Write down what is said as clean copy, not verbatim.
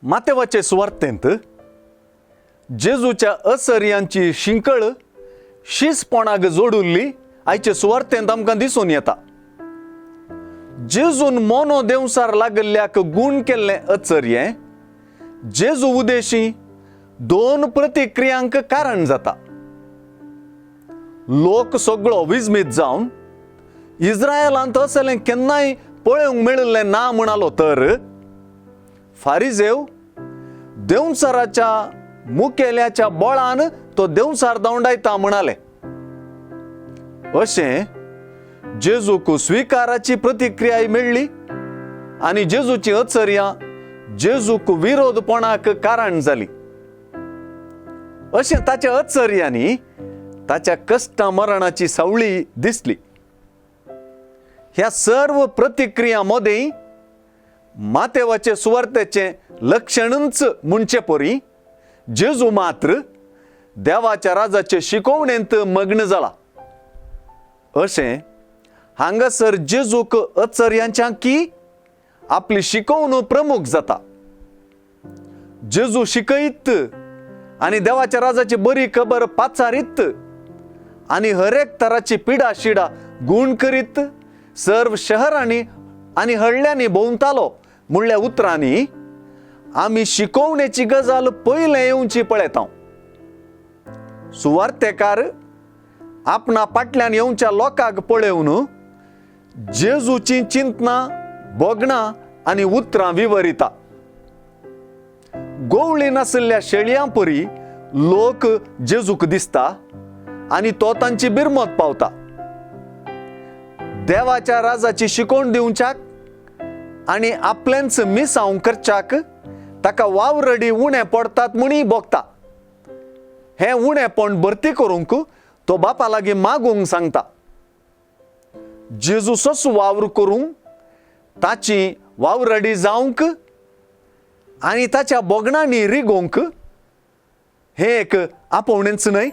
मातेवाचे सुवार्तेंत जेजूच्या असर्यांची शिंकळ शिसपणाक जोडुल्ली आयचे सुवार्तेंत आमकां दिसून येता. जेजून मोनो देवसार लागल्ल्याक गूण केल्लें अचर्ये जेजू उदेशी दोन प्रतिक्रियांक कारण जाता. लोक सगळो विजमीत जावन इस्रायलांत असलें केन्नाय पळोवंक मेळिल्लें ना म्हणालो तर फारिजेव देवसाराच्या मुखेल्याच्या बळान तो देवसार दौंडायता म्हणाले. अशें जेजूक स्विकाराची प्रतिक्रिया मेळ्ळी आनी जेजूची अचर्या जेजूक विरोधपणाक कारण जाली. अशें ताच्या अचर्यांनी ताच्या कश्टा मरणाची सावळी दिसली. ह्या सर्व प्रतिक्रिया मदें मातेवाचे सुवार्तेचे लक्षणच म्हणचे परी जेजू मात्र देवाच्या राजाचे शिकवणेंत मग्न जाला. अशें हांगासर जेजूक अचर्यांच्या की आपली शिकवण प्रमुख जाता. जेजू शिकयत आनी देवाच्या राजाची बरी खबर पाचारीत आनी हरेक तराची पिडा शिडा गूण करीत सर्व शहरांनी आनी हळ्यांनी भोंवतालो म्हणल्या उतरांनी आमी शिकवणेची गजाल पयले येवची पळयता. सुवार्तेकार आपणा फाटल्यान येवच्या लोकांक पळयवन जेजूची चिंतना बोगणां आनी उतरां विवरिता. गोवळी नासल्ल्या शेळयां परी लोक जेजूक दिसता आनी तो तांची बिरमत पावता. देवाच्या राजाची शिकवण दिवच्याक आनी आपलेंच मिसांव करच्याक ताका वावरडी उणें पडटात म्हणी बोगता. हें उणेंपण भरती करूंक तो बापा लागीं मागूंक सांगता. जेजू सस वावर करूंक ताची वावरडी जावंक आनी ताच्या बोगणांनी रिगोवंक हें एक आपोवणेंच न्हय.